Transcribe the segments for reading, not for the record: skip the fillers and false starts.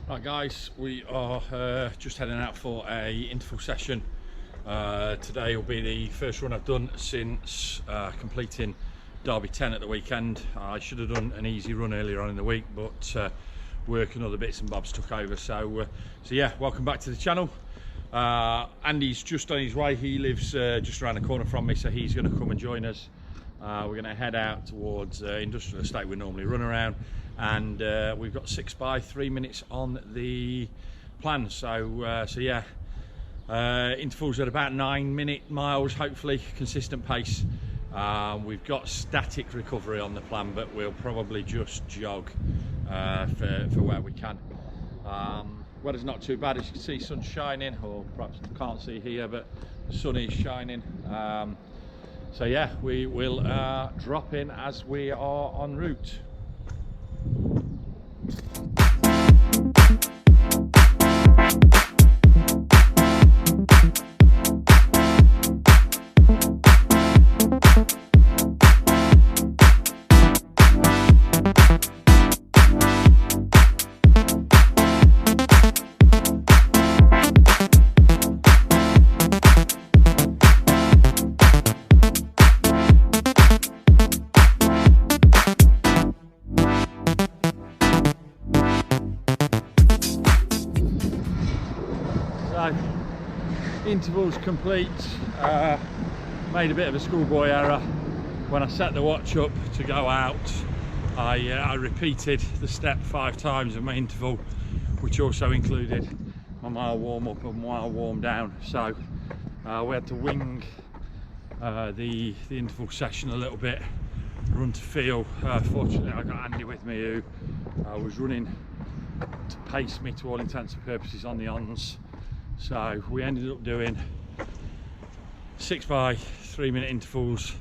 Right guys, we are just heading out for a interval session. Today will be the first run I've done since completing Derby 10 at the weekend. I should have done an easy run earlier on in the week, but work and other bits and bobs took over. So yeah, welcome back to the channel. Andy's just on his way. He lives just around the corner from me, so he's going to come and join us. We're going to head out towards industrial estate we normally run around, and we've got 6 by 3 minutes on the plan. So yeah, intervals at about 9-minute miles, hopefully consistent pace. We've got static recovery on the plan, but we'll probably just jog for where we can. Weather's not too bad, as you can see. Sun's shining, or perhaps you can't see here, but the sun is shining. So yeah, we will drop in as we are en route. Intervals complete. Made a bit of a schoolboy error when I set the watch up to go out. I repeated the step 5 times of my interval, which also included my mile warm up and mile warm down. So we had to wing the interval session a little bit, run to feel. Fortunately, I got Andy with me, who was running to pace me to all intents and purposes on the ons. So we ended up doing 6 by 3 minute intervals,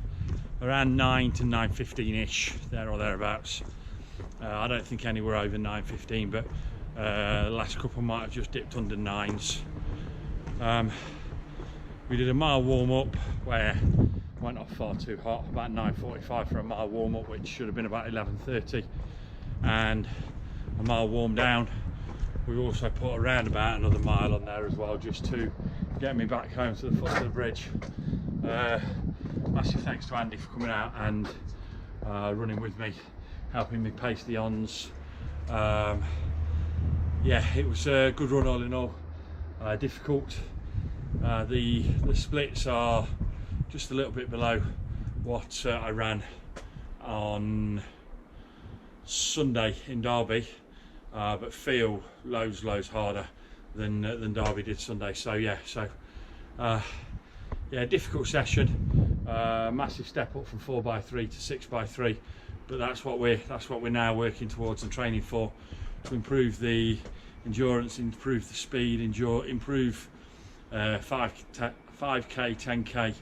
around 9 to 9:15-ish, there or thereabouts. I don't think any were over 9:15, but the last couple might have just dipped under 9s. We did a mile warm up where I went off far too hot, about 9:45 for a mile warm up, which should have been about 11:30, and a mile warm down. We also put around about another mile on there as well, just to get me back home to the foot of the bridge. Massive thanks to Andy for coming out and running with me, helping me pace the ons. Yeah, it was a good run all in all. Difficult. The splits are just a little bit below what I ran on Sunday in Derby. But feel loads harder than Derby did Sunday. So yeah, yeah, difficult session. Massive step up from 4 by 3 to 6 by 3, but that's what we're now working towards and training for, to improve the endurance, improve the speed, improve 5k, 10k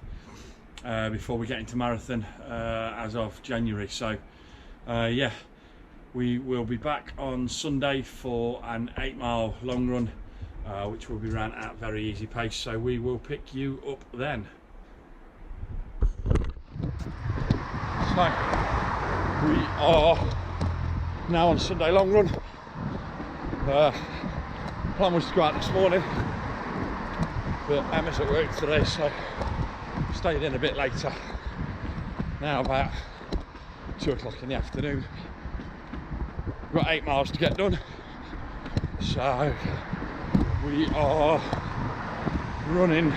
before we get into marathon as of January. So yeah. We will be back on Sunday for an 8-mile long run, which will be ran at a very easy pace, so we will pick you up then. So, we are now on Sunday long run. Plan was to go out this morning, but Emma's at work today, so stayed in a bit later. Now about 2 o'clock in the afternoon. We've got 8 miles to get done, so we are running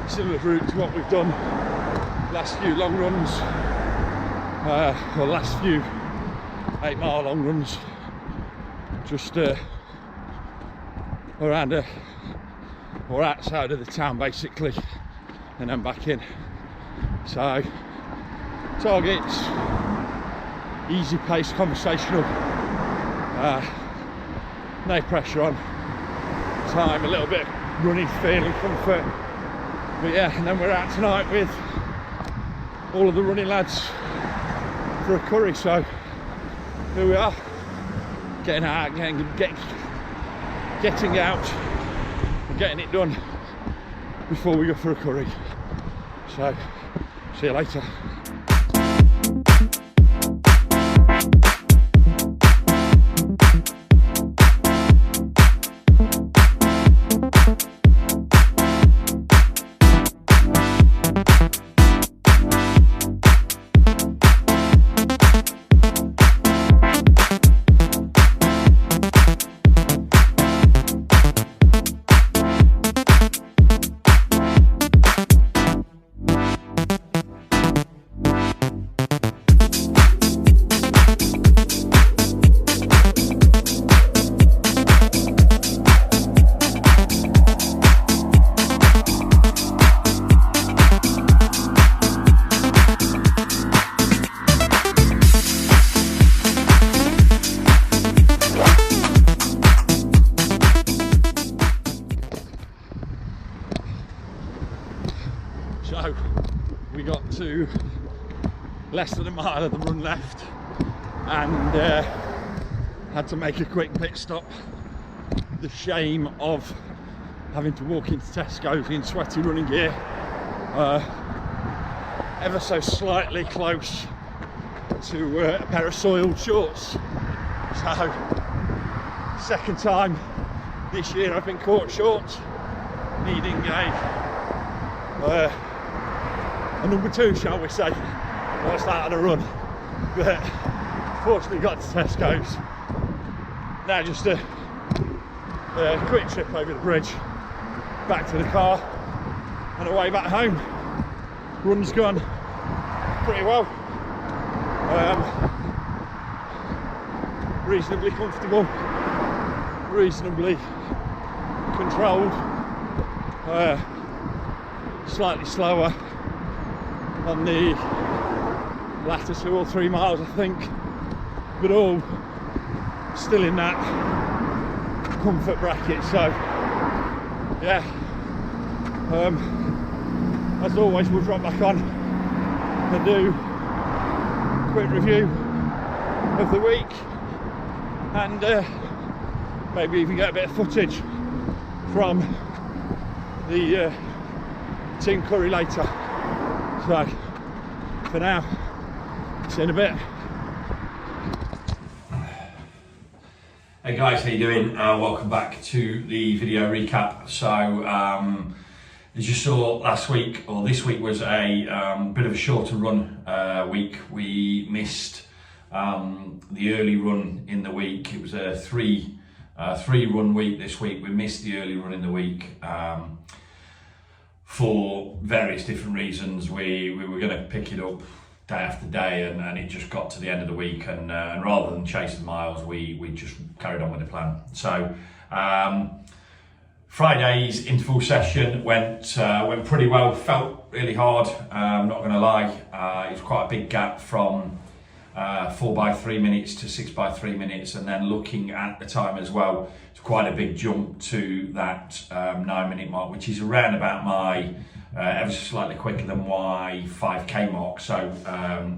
similar route to what we've done last few long runs, or last few 8-mile long runs, just around or outside of the town basically, and then back in. So targets, easy pace, conversational, no pressure on time, a little bit running feel and comfort. But yeah, and then we're out tonight with all of the running lads for a curry. So here we are, getting out, getting out and getting it done before we go for a curry. So see you later. less than a mile of the run left, and had to make a quick pit stop. The shame of having to walk into Tesco in sweaty running gear, ever so slightly close to a pair of soiled shorts. So, second time this year I've been caught short, needing a number two, shall we say, whilst out on a run. But fortunately got to Tesco's. Now just a quick trip over the bridge, back to the car, and away back home. Run's gone pretty well. Reasonably comfortable, reasonably controlled, slightly slower on the latter 2 or 3 miles, I think, but all still in that comfort bracket. So yeah, as always, we'll drop back on and do a quick review of the week, and maybe even get a bit of footage from the team curry later. So for now, see you in a bit. Hey guys, how you doing? Welcome back to the video recap. So as you saw last week, or this week was a bit of a shorter run week. We missed the early run in the week. It was a three run week this week. We missed the early run in the week for various different reasons. We were going to pick it up day after day, and it just got to the end of the week, and rather than chase the miles, we just carried on with the plan. So Friday's interval session went pretty well. Felt really hard, I'm not going to lie. It was quite a big gap from 4 by 3 minutes to 6 by 3 minutes, and then looking at the time as well, it's quite a big jump to that 9-minute mark, which is around about my ever so slightly quicker than my 5k mark, so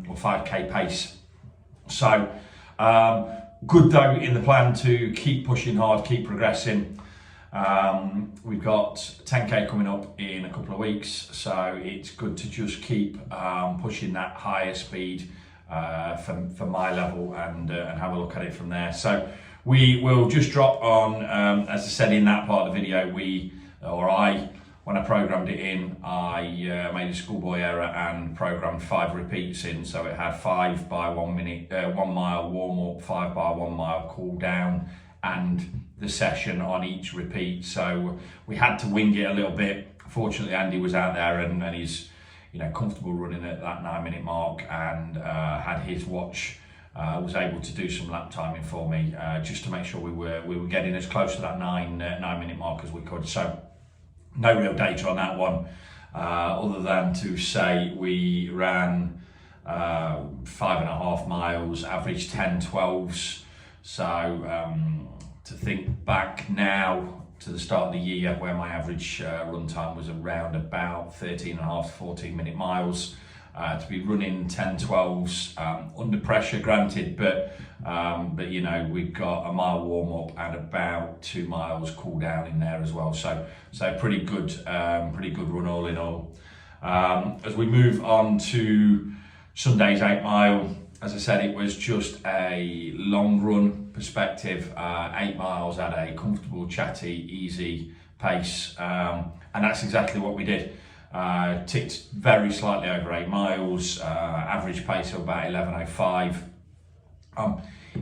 or 5k pace. So good though in the plan to keep pushing hard, keep progressing. We've got 10k coming up in a couple of weeks, so it's good to just keep pushing that higher speed for my level, and have a look at it from there. So we will just drop on, as I said in that part of the video, when I programmed it in, I made a schoolboy error and programmed 5 repeats in, so it had 5 by 1 minute, 1 mile warm up, 5 by 1 mile cool down, and the session on each repeat. So we had to wing it a little bit. Fortunately, Andy was out there and he's comfortable running at that 9-minute mark, and had his watch, was able to do some lap timing for me, just to make sure we were getting as close to that 9-minute mark as we could. So no real data on that one, other than to say we ran 5.5 miles, average 10:12s. So to think back now to the start of the year, where my average run time was around about 13.5 to 14 minute miles, to be running 10:12s under pressure, granted, but we've got a mile warm up and about 2 miles cool down in there as well. So pretty good run all in all. As we move on to Sunday's 8 mile, as I said, it was just a long run perspective. 8 miles at a comfortable, chatty, easy pace, and that's exactly what we did. Ticked very slightly over 8 miles, average pace of about 11:05.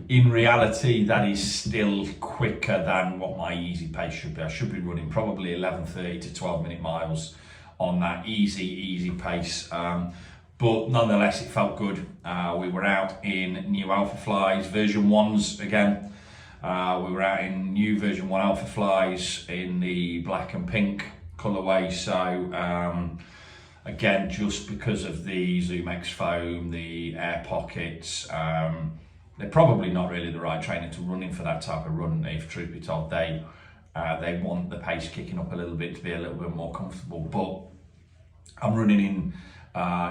In reality, that is still quicker than what my easy pace should be. I should be running probably 11:30 to 12-minute miles on that easy pace. But nonetheless, it felt good. We were out in new Alphaflys, version 1s again. We were out in new version 1 Alphaflys in the black and pink colourway. So again, just because of the ZoomX foam, the air pockets, they're probably not really the right trainer to run in for that type of run. If truth be told, they want the pace kicking up a little bit to be a little bit more comfortable. But I'm running in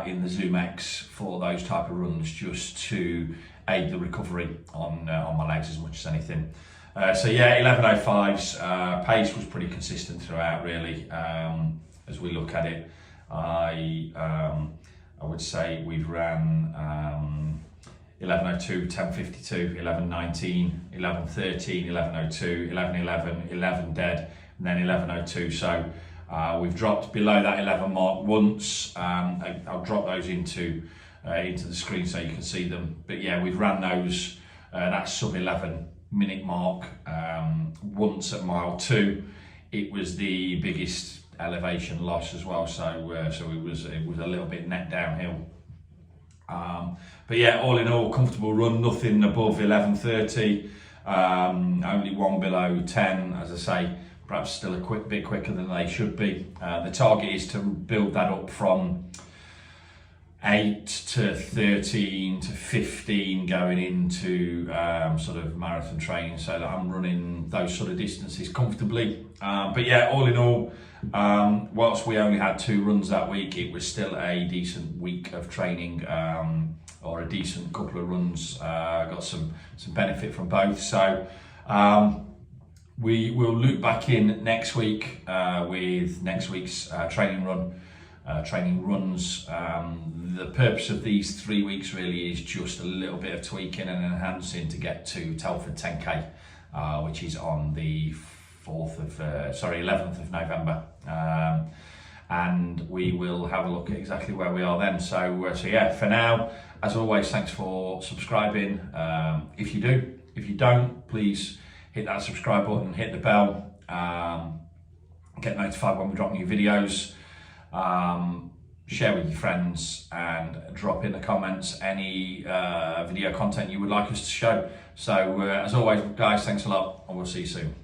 in the Zoom X for those type of runs, just to aid the recovery on my legs as much as anything. So yeah, 11:05's pace was pretty consistent throughout, really. As we look at it, I would say we've ran 11:02, 10:52, 11:19, 11:13, 11:02, 11:11, 11 dead, and then 11:02. So we've dropped below that 11 mark once. I'll drop those into the screen so you can see them. But yeah, we've ran those that sub 11 minute mark once at mile 2. It was the biggest elevation loss as well, so it was a little bit net downhill. But yeah, all in all, comfortable run, nothing above 11:30, only one below 10, as I say, perhaps still a bit quicker than they should be. The target is to build that up from 8 to 13 to 15 going into sort of marathon training, so that I'm running those sort of distances comfortably. But yeah, all in all, whilst we only had 2 runs that week, it was still a decent week of training, or a decent couple of runs. Got some benefit from both. So we will loop back in next week with next week's training runs. The purpose of these 3 weeks really is just a little bit of tweaking and enhancing to get to Telford 10k, which is on the 11th of November. And we will have a look at exactly where we are then. So yeah, for now, as always, thanks for subscribing. If you do, if you don't, please hit that subscribe button, hit the bell, get notified when we drop new videos. Share with your friends and drop in the comments any video content you would like us to show. So as always, guys, thanks a lot, and we'll see you soon.